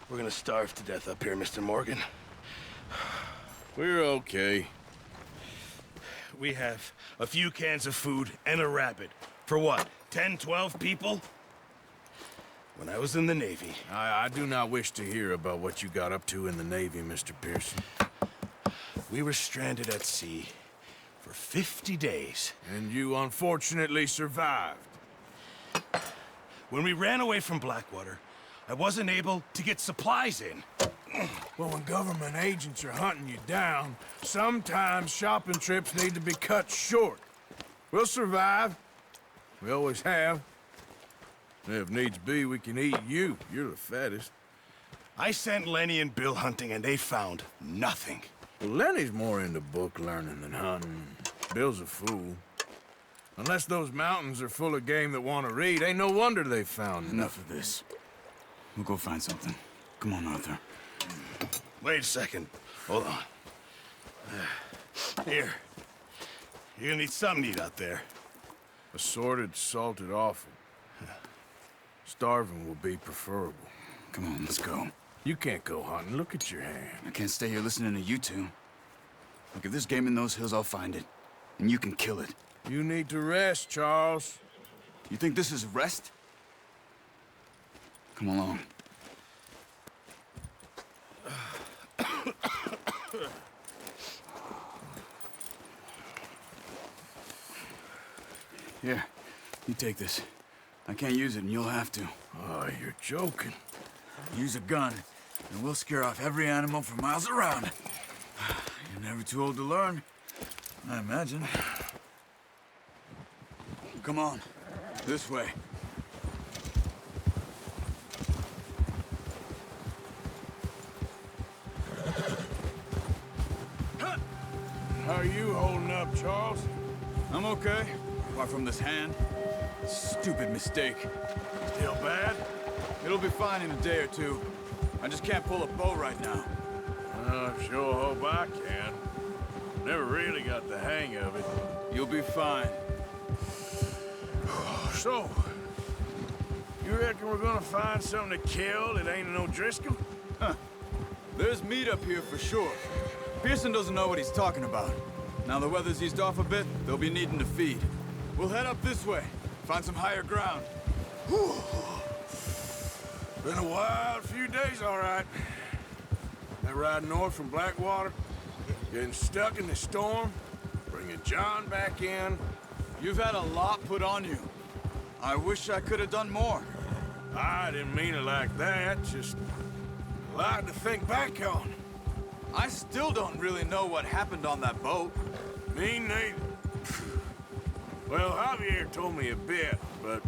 We're gonna starve to death up here, Mr. Morgan. We're okay. We have a few cans of food and a rabbit. For what, 10, 12 people? When I was in the Navy... I do not wish to hear about what you got up to in the Navy, Mr. Pearson. We were stranded at sea for 50 days. And you unfortunately survived. When we ran away from Blackwater, I wasn't able to get supplies in. Well, when government agents are hunting you down, sometimes shopping trips need to be cut short. We'll survive. We always have. And if needs be, we can eat you. You're the fattest. I sent Lenny and Bill hunting, and they found nothing. Well, Lenny's more into book learning than hunting. Bill's a fool. Unless those mountains are full of game that want to read, ain't no wonder they found Enough of this. We'll go find something. Come on, Arthur. Wait a second. Hold on. Here. You're gonna need something to eat out there. Assorted, salted offal. Starving will be preferable. Come on, let's go. You can't go hunting. Look at your hand. I can't stay here listening to you two. Look, if there's game in those hills, I'll find it. And you can kill it. You need to rest, Charles. You think this is rest? Come along. Here, you take this. I can't use it, and you'll have to. Oh, you're joking. Use a gun, and we'll scare off every animal for miles around. You're never too old to learn, I imagine. Come on, this way. How are you holding up, Charles? I'm okay, apart from this hand. Stupid mistake. Still bad? It'll be fine in a day or two. I just can't pull a bow right now. I sure hope I can. Never really got the hang of it. You'll be fine. So, you reckon we're gonna find something to kill that ain't no Driscoll? Huh. There's meat up here for sure. Pearson doesn't know what he's talking about. Now the weather's eased off a bit, they'll be needing to feed. We'll head up this way, find some higher ground. Whew. Been a wild few days, all right. That ride north from Blackwater, getting stuck in the storm, bringing John back in. You've had a lot put on you. I wish I could have done more. I didn't mean it like that, just a lot to think back on. I still don't really know what happened on that boat. Me neither. Well, Javier told me a bit, but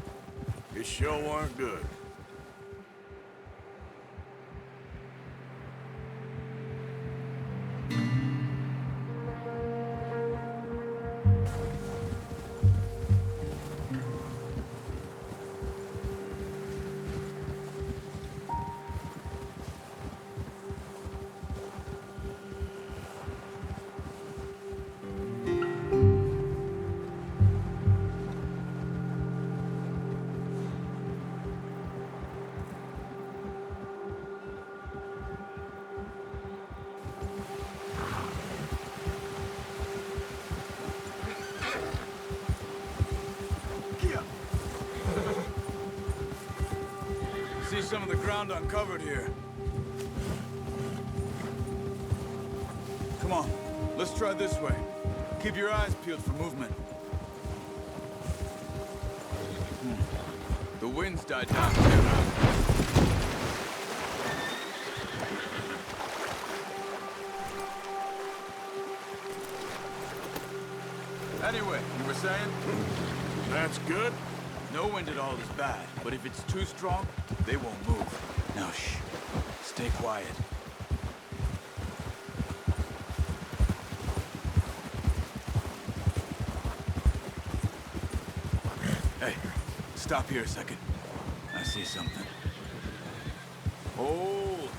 it sure weren't good. See some of the ground uncovered here. Come on, let's try this way. Keep your eyes peeled for movement. The wind's died down too. Anyway, you were saying? That's good. No wind at all is bad, but if it's too strong, they won't move. Now, shh. Stay quiet. Hey, stop here a second. I see something. Hold.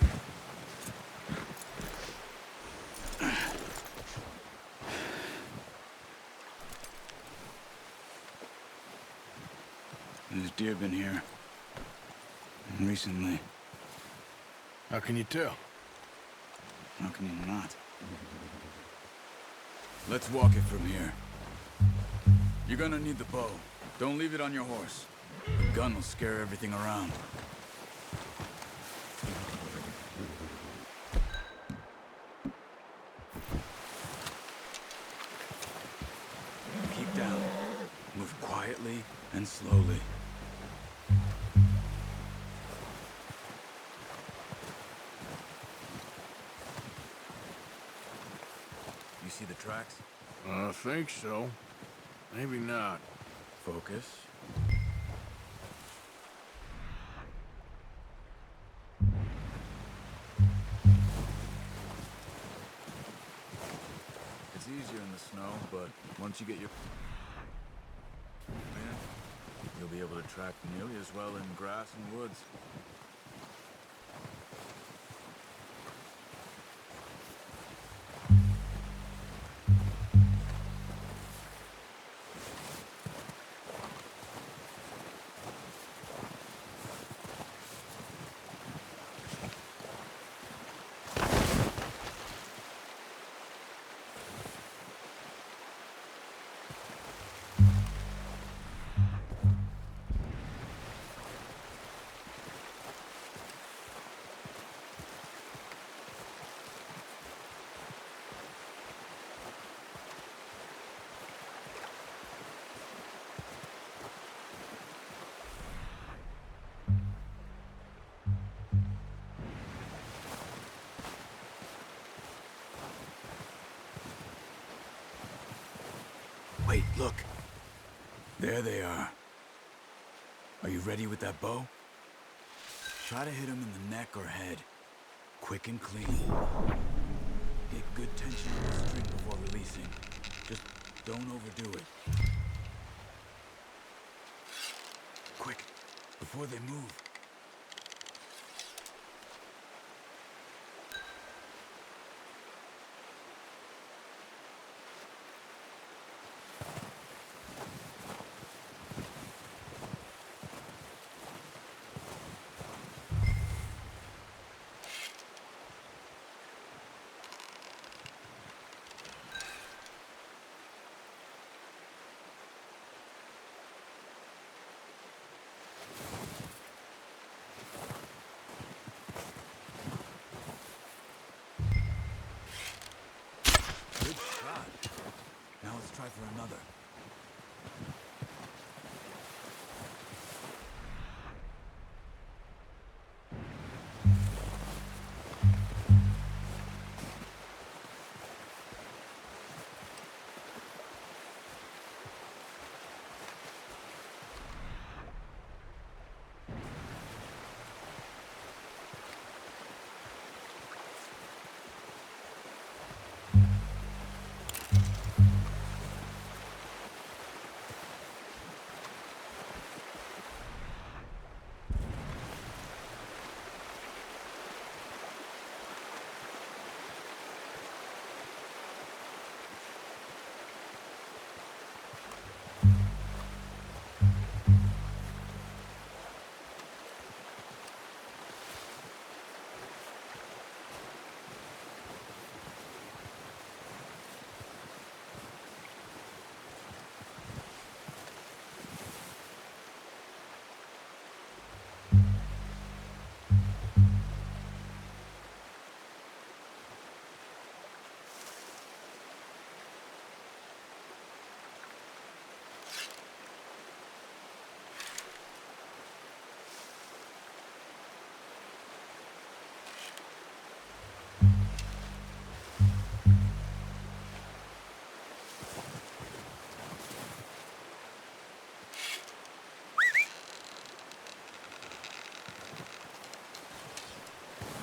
There's deer been here. Recently. How can you tell? How can you not? Let's walk it from here. You're gonna need the bow. Don't leave it on your horse. The gun will scare everything around. Keep down. Move quietly and slowly. You see the tracks? I think so. Maybe not. Focus. It's easier in the snow, but once you get your in, you'll be able to track nearly as well in grass and woods. Wait, look. There they are. Are you ready with that bow? Try to hit him in the neck or head. Quick and clean. Get good tension on the string before releasing. Just don't overdo it. Quick, before they move. Good shot. Now let's try for another.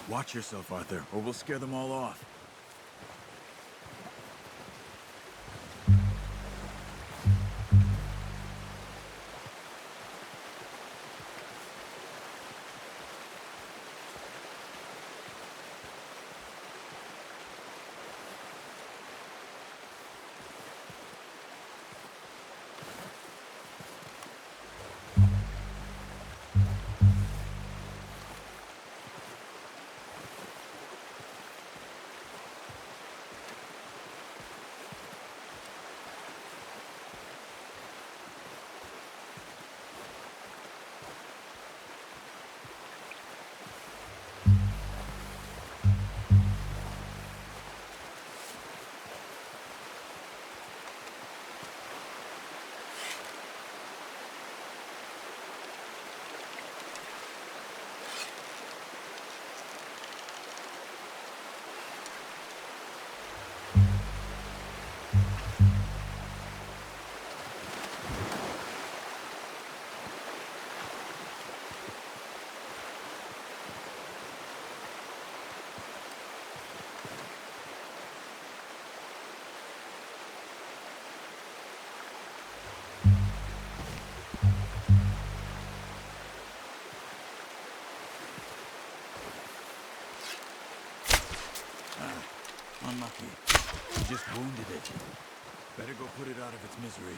Watch yourself, Arthur, or we'll scare them all off. unlucky. You just wounded it. Better go put it out of its misery.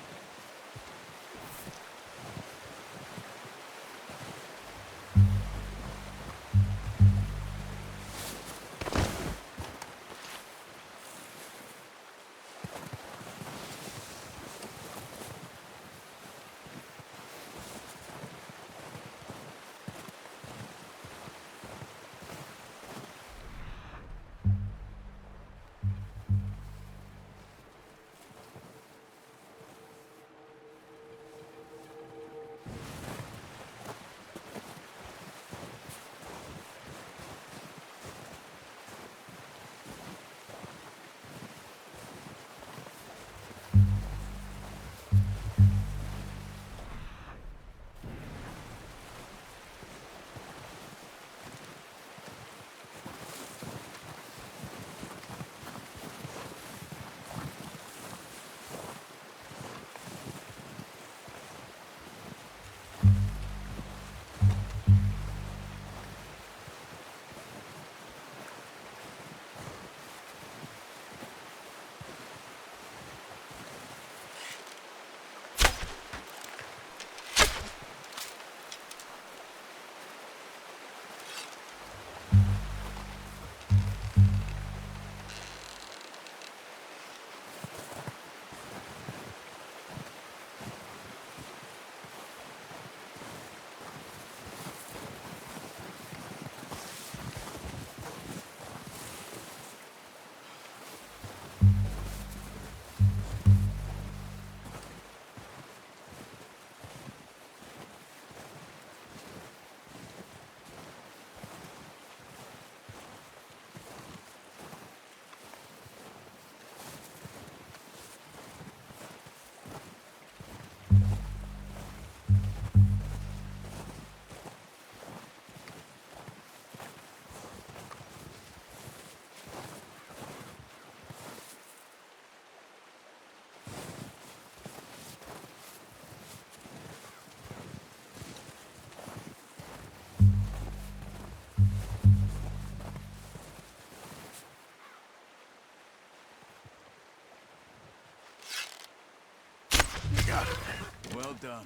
Well done.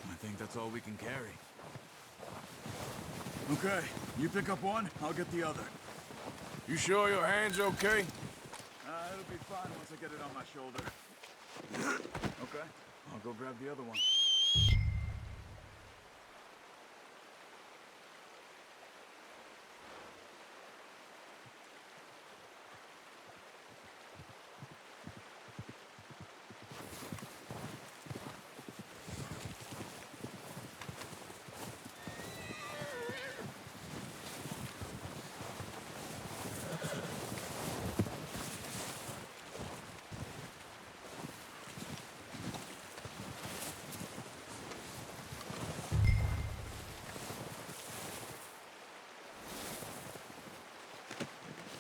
I think that's all we can carry. Okay, you pick up one, I'll get the other. You sure your hand's okay? It'll be fine once I get it on my shoulder. Okay, I'll go grab the other one.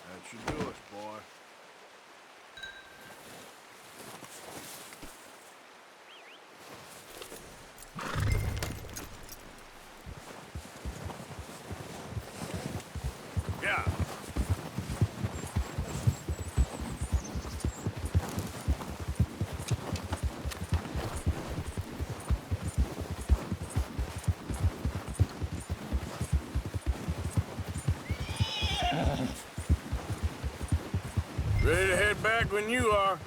That should do us, boy. Yeah. Ready to head back when you are.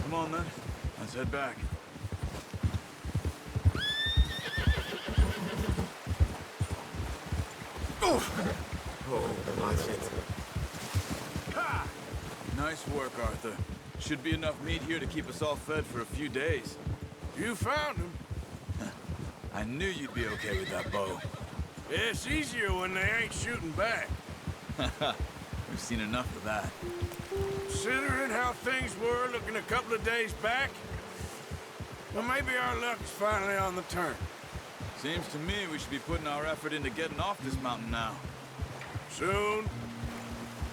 Come on then, let's head back. Watch it. Ha! Nice work, Arthur. Should be enough meat here to keep us all fed for a few days. You found him. I knew you'd be okay with that bow. It's easier when they ain't shooting back. We've seen enough of that. Considering how things were looking a couple of days back, well, maybe our luck's finally on the turn. Seems to me we should be putting our effort into getting off this mountain now. Soon.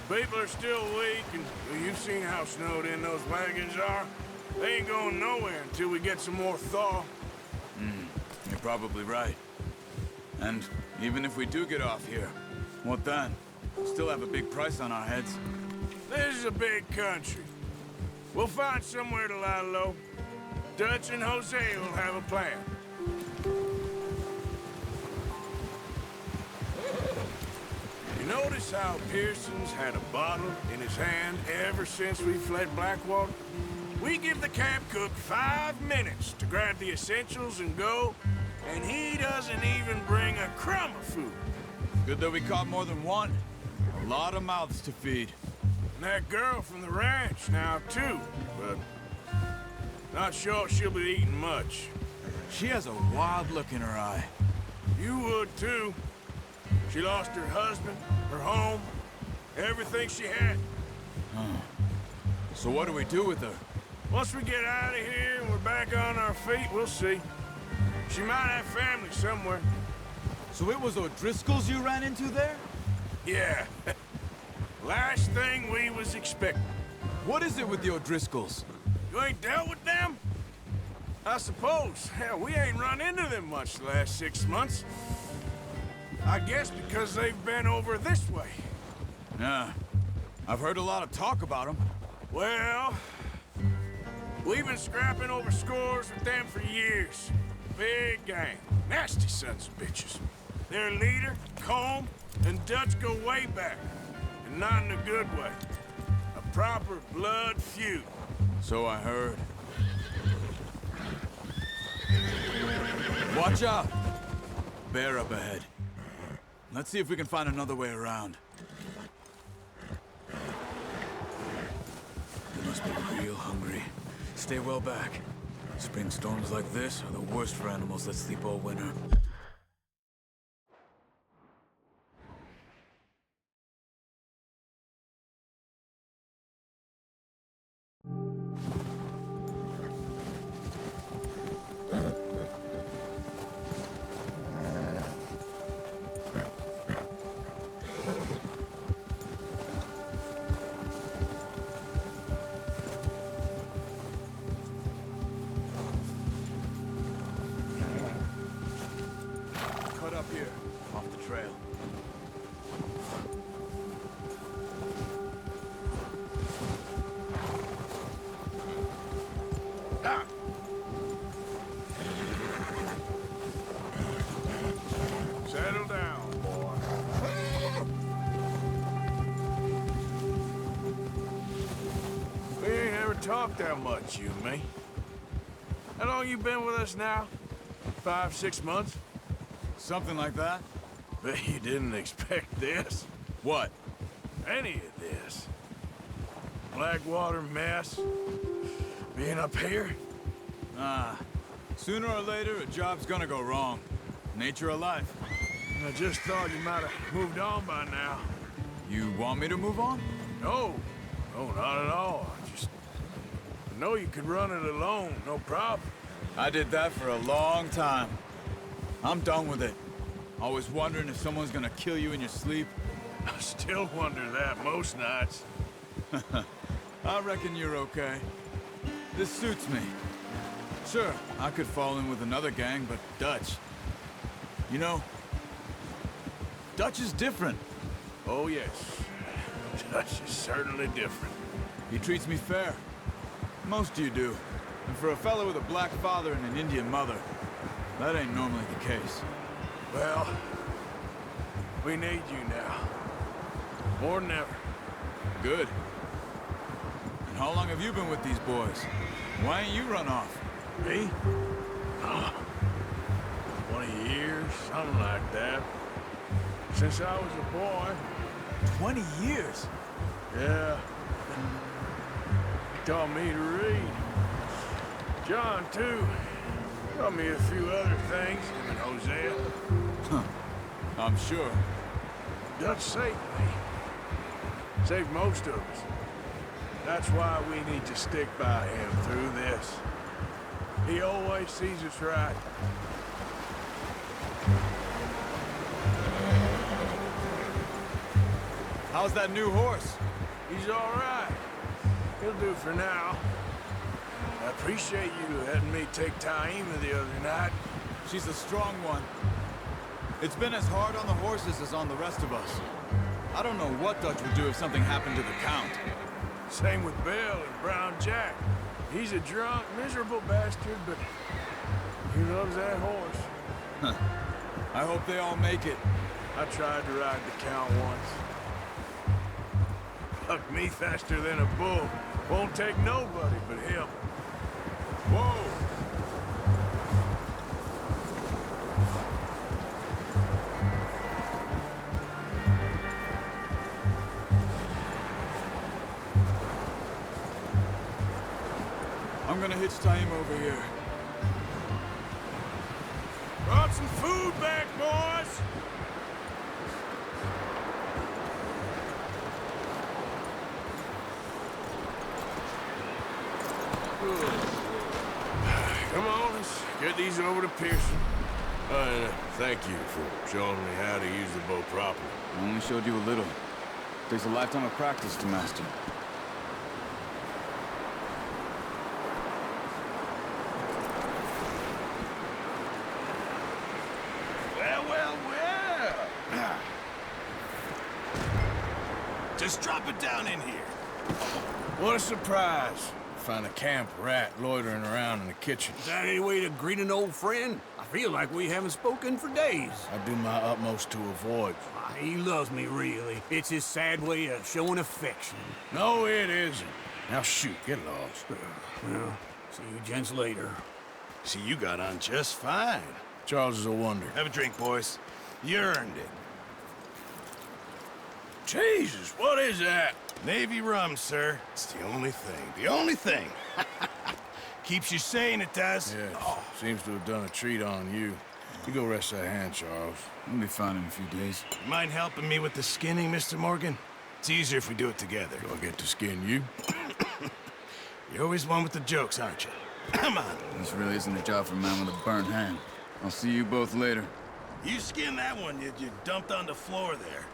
People are still weak, and well, you've seen how snowed in those wagons are. They ain't going nowhere until we get some more thaw. You're probably right. And even if we do get off here, what then? We'll still have a big price on our heads. This is a big country. We'll find somewhere to lie low. Dutch and Jose will have a plan. You notice how Pearson's had a bottle in his hand ever since we fled Blackwater? We give the camp cook 5 minutes to grab the essentials and go, and he doesn't even bring a crumb of food. Good that we caught more than one. A lot of mouths to feed. And that girl from the ranch now, too, but not sure she'll be eating much. She has a wild look in her eye. You would, too. She lost her husband, her home, everything she had. So what do we do with her? Once we get out of here and we're back on our feet, we'll see. She might have family somewhere. So it was O'Driscoll's you ran into there? Yeah. Last thing we was expecting. What is it with the O'Driscolls? You ain't dealt with them? I suppose. Hell, we ain't run into them much the last 6 months. I guess because they've been over this way. Yeah. I've heard a lot of talk about them. Well, we've been scrapping over scores with them for years. Big gang. Nasty sons of bitches. Their leader, Combe, and Dutch go way back. And not in a good way. A proper blood feud. So I heard. Watch out! Bear up ahead. Let's see if we can find another way around. They must be real hungry. Stay well back. Spring storms like this are the worst for animals that sleep all winter. Cut up here, off the trail. Ah! Settle down, boy. We ain't ever talked that much, you and me. How long you been with us now? 5, 6 months? Something like that? Bet you didn't expect this. What? Any of this. Blackwater mess. Being up here. Sooner or later, a job's gonna go wrong. Nature of life. I just thought you might have moved on by now. You want me to move on? No. No, not at all. I know you could run it alone, no problem. I did that for a long time. I'm done with it. Always wondering if someone's gonna kill you in your sleep. I still wonder that most nights. I reckon you're okay. This suits me. Sure, I could fall in with another gang, but Dutch... You know, Dutch is different. Oh, yes. Dutch is certainly different. He treats me fair. Most of you do. And for a fellow with a black father and an Indian mother, that ain't normally the case. Well, we need you now. More than ever. Good. And how long have you been with these boys? Why ain't you run off? Me? Oh, 20 years, something like that. Since I was a boy. 20 years? Yeah. He taught me to read. John, too. Taught me a few other things, him and Hosea. I'm sure. Dutch saved me. Saved most of us. That's why we need to stick by him through this. He always sees us right. How's that new horse? He's all right. He'll do for now. I appreciate you letting me take Taima the other night. She's a strong one. It's been as hard on the horses as on the rest of us. I don't know what Dutch would do if something happened to the Count. Same with Bill and Brown Jack. He's a drunk, miserable bastard, but he loves that horse. I hope they all make it. I tried to ride the Count once. Bucked me faster than a bull. Won't take nobody but him. Whoa! I'm gonna hitch tie him over here. Brought some food back, boys! Come on, let's get these over to Pearson. Thank you for showing me how to use the bow properly. I only showed you a little. Takes a lifetime of practice to master. Well, well, well. Just drop it down in here. What a surprise. Find a camp rat loitering around in the kitchen. Is that any way to greet an old friend? I feel like we haven't spoken for days. I do my utmost to avoid you. He loves me, really. It's his sad way of showing affection. No, it isn't. Now shoot, get lost. Well, see you gents later. See, you got on just fine. Charles is a wonder. Have a drink, boys. You earned it. Jesus, what is that? Navy rum, sir. It's the only thing. The only thing. Keeps you sane, it does. Yes, seems to have done a treat on you. You go rest that hand, Charles. I'll be fine in a few days. You mind helping me with the skinning, Mr. Morgan? It's easier if we do it together. Do I get to skin you? You're always one with the jokes, aren't you? Come on. This really isn't a job for a man with a burnt hand. I'll see you both later. You skin that one you dumped on the floor there.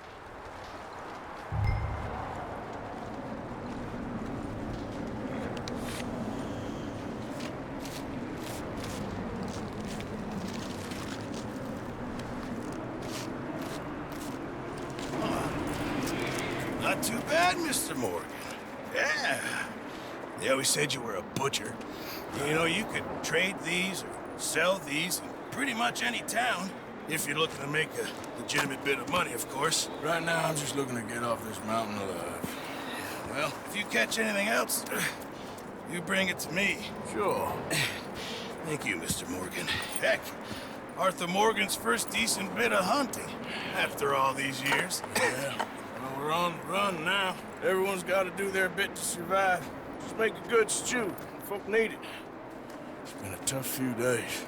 Not too bad, Mr. Morgan. Yeah. They always said you were a butcher. You know, you could trade these or sell these in pretty much any town. If you're looking to make a legitimate bit of money, of course. Right now, I'm just looking to get off this mountain alive. Well, if you catch anything else, you bring it to me. Sure. Thank you, Mr. Morgan. Heck, Arthur Morgan's first decent bit of hunting after all these years. Yeah. Well, we're on the run now. Everyone's got to do their bit to survive. Just make a good stew. Folk need it. It's been a tough few days.